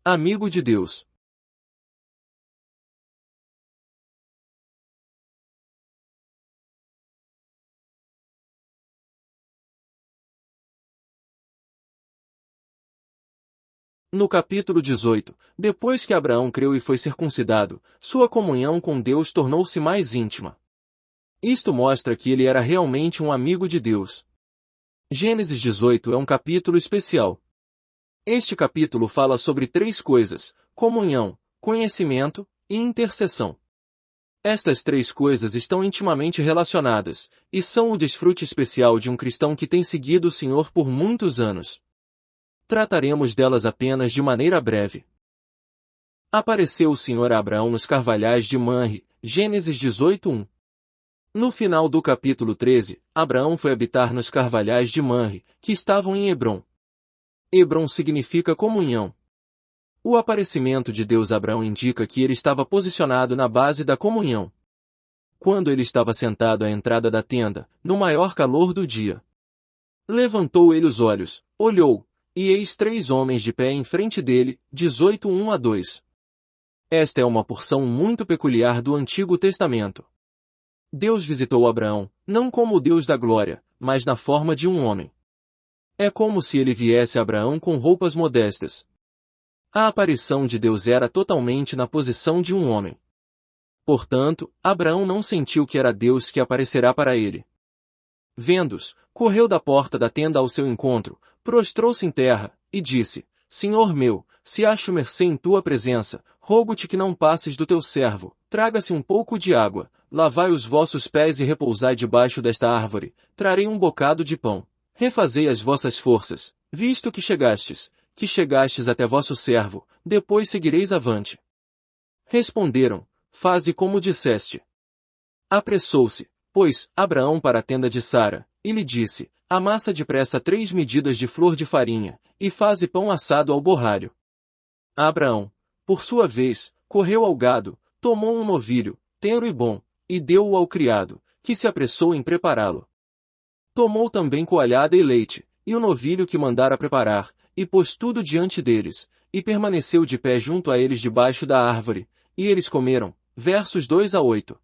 amigo de Deus. No capítulo 18, depois que Abraão creu e foi circuncidado, sua comunhão com Deus tornou-se mais íntima. Isto mostra que ele era realmente um amigo de Deus. Gênesis 18 é um capítulo especial. Este capítulo fala sobre três coisas: comunhão, conhecimento e intercessão. Estas três coisas estão intimamente relacionadas, e são o desfrute especial de um cristão que tem seguido o Senhor por muitos anos. Trataremos delas apenas de maneira breve. Apareceu o Senhor a Abraão nos carvalhais de Manre, Gênesis 18:1. No final do capítulo 13, Abraão foi habitar nos carvalhais de Manre, que estavam em Hebrom. Hebrom significa comunhão. O aparecimento de Deus a Abraão indica que ele estava posicionado na base da comunhão. Quando ele estava sentado à entrada da tenda, no maior calor do dia, levantou ele os olhos, olhou, e eis três homens de pé em frente dele, 18:1-2. Esta é uma porção muito peculiar do Antigo Testamento. Deus visitou Abraão, não como o Deus da glória, mas na forma de um homem. É como se ele viesse a Abraão com roupas modestas. A aparição de Deus era totalmente na posição de um homem. Portanto, Abraão não sentiu que era Deus que aparecerá para ele. Vendo-os, correu da porta da tenda ao seu encontro, prostrou-se em terra, e disse: Senhor meu, se acho mercê em tua presença, rogo-te que não passes do teu servo, traga-se um pouco de água, lavai os vossos pés e repousai debaixo desta árvore, trarei um bocado de pão. Refazei as vossas forças, visto que chegastes até vosso servo, depois seguireis avante. Responderam: Faze como disseste. Apressou-se, pois, Abraão para a tenda de Sara, e lhe disse: Amassa depressa 3 medidas de flor de farinha, e faze pão assado ao borralho. Abraão, por sua vez, correu ao gado, tomou um novilho, tenro e bom, e deu-o ao criado, que se apressou em prepará-lo. Tomou também coalhada e leite, e o novilho que mandara preparar, e pôs tudo diante deles, e permaneceu de pé junto a eles debaixo da árvore, e eles comeram. Versos 2-8.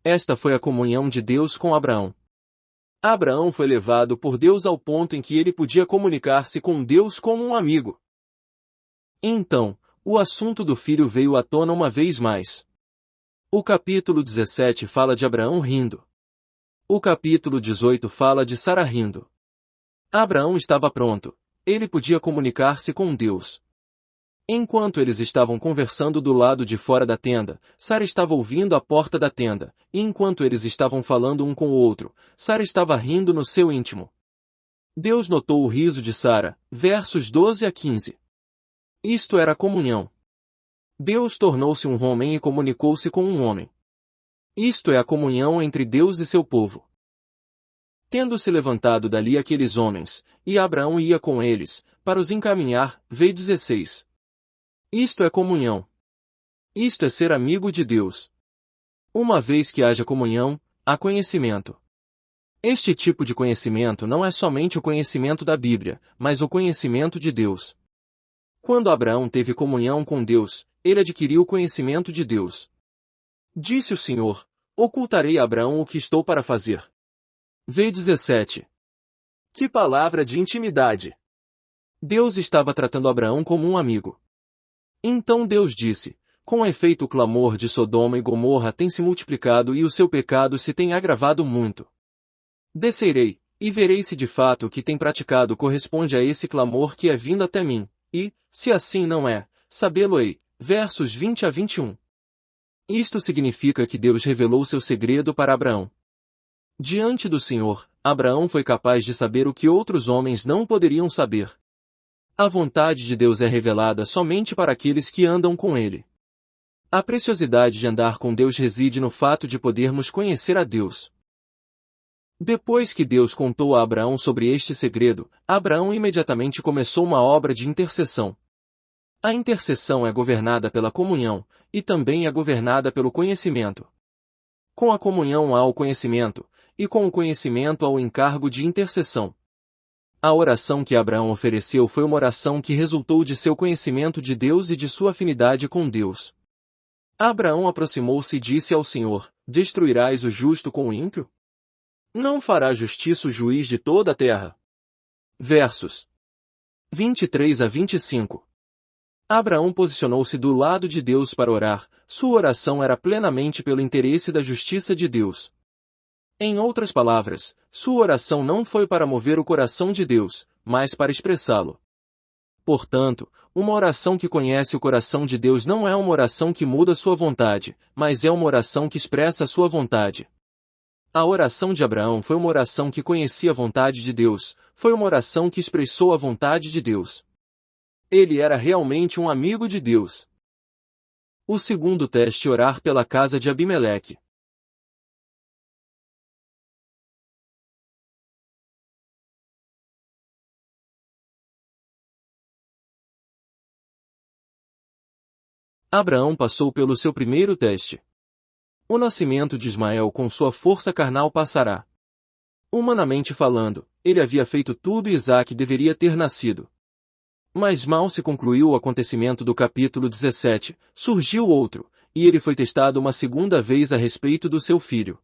Esta foi a comunhão de Deus com Abraão. Abraão foi levado por Deus ao ponto em que ele podia comunicar-se com Deus como um amigo. Então, o assunto do filho veio à tona uma vez mais. O capítulo 17 fala de Abraão rindo. O capítulo 18 fala de Sara rindo. Abraão estava pronto. Ele podia comunicar-se com Deus. Enquanto eles estavam conversando do lado de fora da tenda, Sara estava ouvindo a porta da tenda, e enquanto eles estavam falando um com o outro, Sara estava rindo no seu íntimo. Deus notou o riso de Sara, versos 12-15. Isto era comunhão. Deus tornou-se um homem e comunicou-se com um homem. Isto é a comunhão entre Deus e seu povo. Tendo-se levantado dali aqueles homens, e Abraão ia com eles, para os encaminhar, v16. Isto é comunhão. Isto é ser amigo de Deus. Uma vez que haja comunhão, há conhecimento. Este tipo de conhecimento não é somente o conhecimento da Bíblia, mas o conhecimento de Deus. Quando Abraão teve comunhão com Deus, ele adquiriu o conhecimento de Deus. Disse o Senhor: Ocultarei a Abraão o que estou para fazer. V17. Que palavra de intimidade! Deus estava tratando Abraão como um amigo. Então Deus disse: Com efeito o clamor de Sodoma e Gomorra tem se multiplicado e o seu pecado se tem agravado muito. Descerei, e verei se de fato o que tem praticado corresponde a esse clamor que é vindo até mim, e, se assim não é, sabê-lo-ei. Versos 20-21. Isto significa que Deus revelou seu segredo para Abraão. Diante do Senhor, Abraão foi capaz de saber o que outros homens não poderiam saber. A vontade de Deus é revelada somente para aqueles que andam com Ele. A preciosidade de andar com Deus reside no fato de podermos conhecer a Deus. Depois que Deus contou a Abraão sobre este segredo, Abraão imediatamente começou uma obra de intercessão. A intercessão é governada pela comunhão, e também é governada pelo conhecimento. Com a comunhão há o conhecimento, e com o conhecimento há o encargo de intercessão. A oração que Abraão ofereceu foi uma oração que resultou de seu conhecimento de Deus e de sua afinidade com Deus. Abraão aproximou-se e disse ao Senhor: Destruirás o justo com o ímpio? Não fará justiça o juiz de toda a terra? Versos 23 a 25. Abraão posicionou-se do lado de Deus para orar. Sua oração era plenamente pelo interesse da justiça de Deus. Em outras palavras, sua oração não foi para mover o coração de Deus, mas para expressá-lo. Portanto, uma oração que conhece o coração de Deus não é uma oração que muda sua vontade, mas é uma oração que expressa a sua vontade. A oração de Abraão foi uma oração que conhecia a vontade de Deus, foi uma oração que expressou a vontade de Deus. Ele era realmente um amigo de Deus. O segundo teste: orar pela casa de Abimeleque. Abraão passou pelo seu primeiro teste. O nascimento de Ismael com sua força carnal passará. Humanamente falando, ele havia feito tudo e Isaque deveria ter nascido. Mas mal se concluiu o acontecimento do capítulo 17, surgiu outro, e ele foi testado uma segunda vez a respeito do seu filho.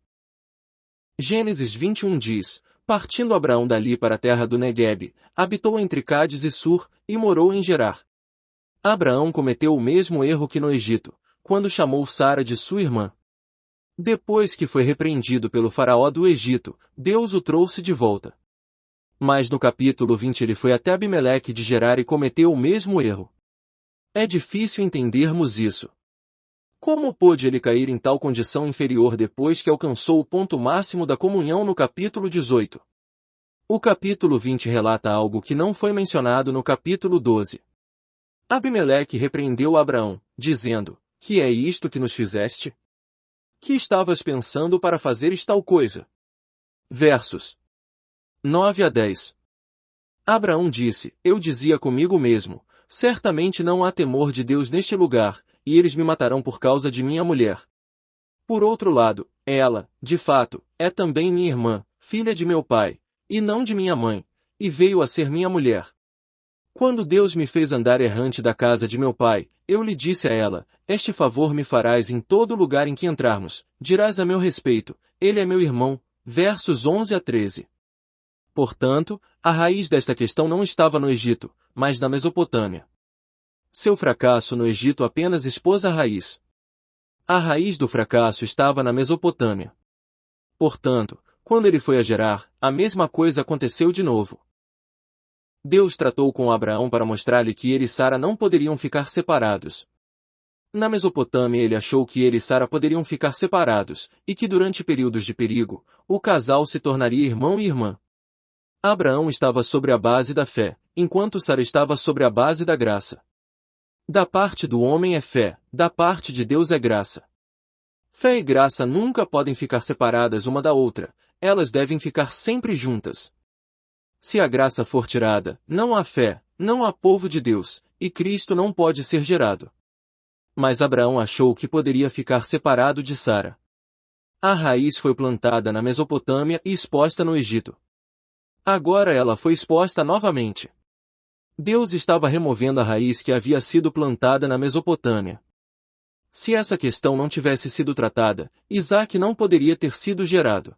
Gênesis 21 diz: Partindo Abraão dali para a terra do Neguebe, habitou entre Cádiz e Sur, e morou em Gerar. Abraão cometeu o mesmo erro que no Egito, quando chamou Sara de sua irmã. Depois que foi repreendido pelo faraó do Egito, Deus o trouxe de volta. Mas no capítulo 20 ele foi até Abimeleque de Gerar e cometeu o mesmo erro. É difícil entendermos isso. Como pôde ele cair em tal condição inferior depois que alcançou o ponto máximo da comunhão no capítulo 18? O capítulo 20 relata algo que não foi mencionado no capítulo 12. Abimeleque repreendeu Abraão, dizendo: Que é isto que nos fizeste? Que estavas pensando para fazeres tal coisa? Versos 9 a 10. Abraão disse: Eu dizia comigo mesmo: Certamente não há temor de Deus neste lugar, e eles me matarão por causa de minha mulher. Por outro lado, ela, de fato, é também minha irmã, filha de meu pai, e não de minha mãe, e veio a ser minha mulher. Quando Deus me fez andar errante da casa de meu pai, eu lhe disse a ela: Este favor me farás em todo lugar em que entrarmos, dirás a meu respeito: Ele é meu irmão. Versos 11 a 13. Portanto, a raiz desta questão não estava no Egito, mas na Mesopotâmia. Seu fracasso no Egito apenas expôs a raiz. A raiz do fracasso estava na Mesopotâmia. Portanto, quando ele foi a Gerar, a mesma coisa aconteceu de novo. Deus tratou com Abraão para mostrar-lhe que ele e Sara não poderiam ficar separados. Na Mesopotâmia ele achou que ele e Sara poderiam ficar separados, e que durante períodos de perigo, o casal se tornaria irmão e irmã. Abraão estava sobre a base da fé, enquanto Sara estava sobre a base da graça. Da parte do homem é fé, da parte de Deus é graça. Fé e graça nunca podem ficar separadas uma da outra, elas devem ficar sempre juntas. Se a graça for tirada, não há fé, não há povo de Deus, e Cristo não pode ser gerado. Mas Abraão achou que poderia ficar separado de Sara. A raiz foi plantada na Mesopotâmia e exposta no Egito. Agora ela foi exposta novamente. Deus estava removendo a raiz que havia sido plantada na Mesopotâmia. Se essa questão não tivesse sido tratada, Isaque não poderia ter sido gerado.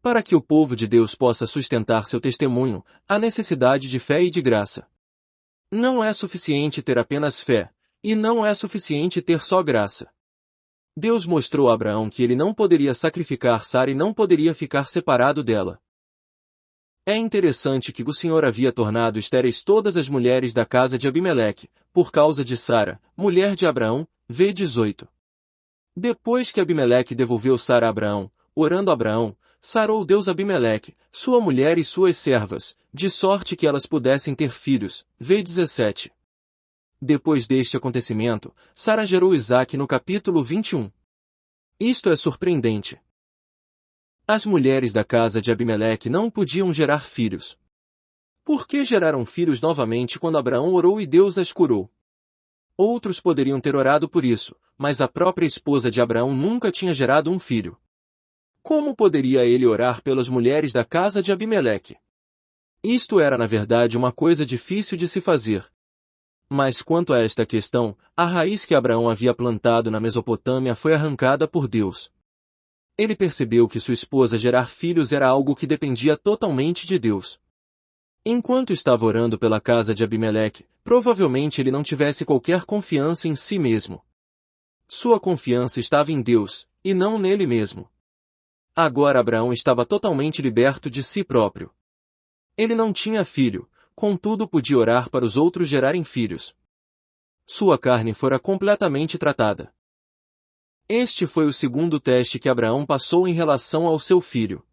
Para que o povo de Deus possa sustentar seu testemunho, há necessidade de fé e de graça. Não é suficiente ter apenas fé, e não é suficiente ter só graça. Deus mostrou a Abraão que ele não poderia sacrificar Sara e não poderia ficar separado dela. É interessante que o Senhor havia tornado estéreis todas as mulheres da casa de Abimeleque, por causa de Sara, mulher de Abraão, v. 18. Depois que Abimeleque devolveu Sara a Abraão, orando Abraão, sarou Deus Abimeleque, sua mulher e suas servas, de sorte que elas pudessem ter filhos, v. 17. Depois deste acontecimento, Sara gerou Isaque no capítulo 21. Isto é surpreendente. As mulheres da casa de Abimeleque não podiam gerar filhos. Por que geraram filhos novamente quando Abraão orou e Deus as curou? Outros poderiam ter orado por isso, mas a própria esposa de Abraão nunca tinha gerado um filho. Como poderia ele orar pelas mulheres da casa de Abimeleque? Isto era na verdade uma coisa difícil de se fazer. Mas quanto a esta questão, a raiz que Abraão havia plantado na Mesopotâmia foi arrancada por Deus. Ele percebeu que sua esposa gerar filhos era algo que dependia totalmente de Deus. Enquanto estava orando pela casa de Abimeleque, provavelmente ele não tivesse qualquer confiança em si mesmo. Sua confiança estava em Deus, e não nele mesmo. Agora Abraão estava totalmente liberto de si próprio. Ele não tinha filho, contudo podia orar para os outros gerarem filhos. Sua carne fora completamente tratada. Este foi o segundo teste que Abraão passou em relação ao seu filho.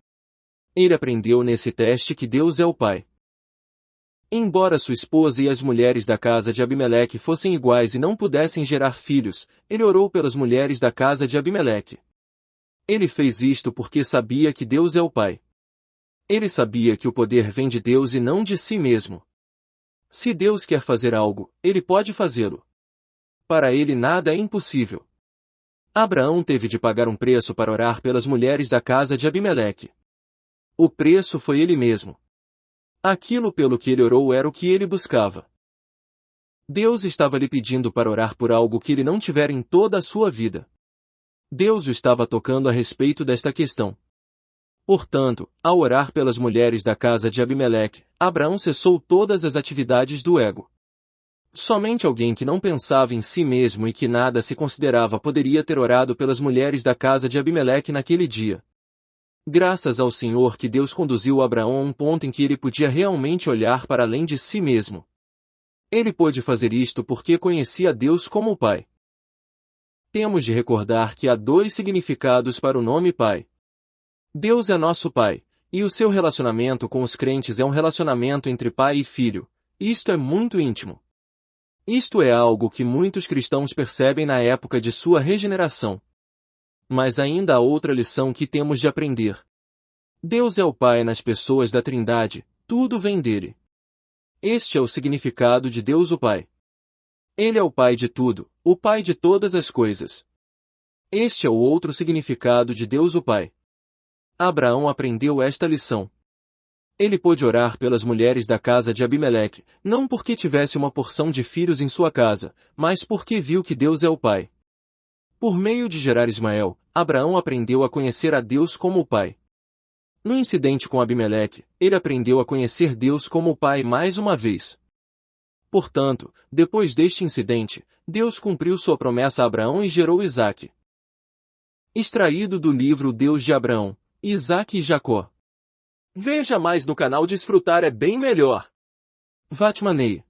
Ele aprendeu nesse teste que Deus é o Pai. Embora sua esposa e as mulheres da casa de Abimeleque fossem iguais e não pudessem gerar filhos, ele orou pelas mulheres da casa de Abimeleque. Ele fez isto porque sabia que Deus é o Pai. Ele sabia que o poder vem de Deus e não de si mesmo. Se Deus quer fazer algo, ele pode fazê-lo. Para ele nada é impossível. Abraão teve de pagar um preço para orar pelas mulheres da casa de Abimeleque. O preço foi ele mesmo. Aquilo pelo que ele orou era o que ele buscava. Deus estava lhe pedindo para orar por algo que ele não tivera em toda a sua vida. Deus o estava tocando a respeito desta questão. Portanto, ao orar pelas mulheres da casa de Abimeleque, Abraão cessou todas as atividades do ego. Somente alguém que não pensava em si mesmo e que nada se considerava poderia ter orado pelas mulheres da casa de Abimeleque naquele dia. Graças ao Senhor que Deus conduziu Abraão a um ponto em que ele podia realmente olhar para além de si mesmo. Ele pôde fazer isto porque conhecia Deus como o Pai. Temos de recordar que há dois significados para o nome Pai. Deus é nosso Pai, e o seu relacionamento com os crentes é um relacionamento entre pai e filho. Isto é muito íntimo. Isto é algo que muitos cristãos percebem na época de sua regeneração. Mas ainda há outra lição que temos de aprender. Deus é o Pai nas pessoas da Trindade, tudo vem dele. Este é o significado de Deus o Pai. Ele é o Pai de tudo, o Pai de todas as coisas. Este é o outro significado de Deus o Pai. Abraão aprendeu esta lição. Ele pôde orar pelas mulheres da casa de Abimeleque, não porque tivesse uma porção de filhos em sua casa, mas porque viu que Deus é o Pai. Por meio de gerar Ismael, Abraão aprendeu a conhecer a Deus como o Pai. No incidente com Abimeleque, ele aprendeu a conhecer Deus como o Pai mais uma vez. Portanto, depois deste incidente, Deus cumpriu sua promessa a Abraão e gerou Isaque. Extraído do livro Deus de Abraão, Isaque e Jacó. Veja mais no canal. Desfrutar é bem melhor. Vatmanei.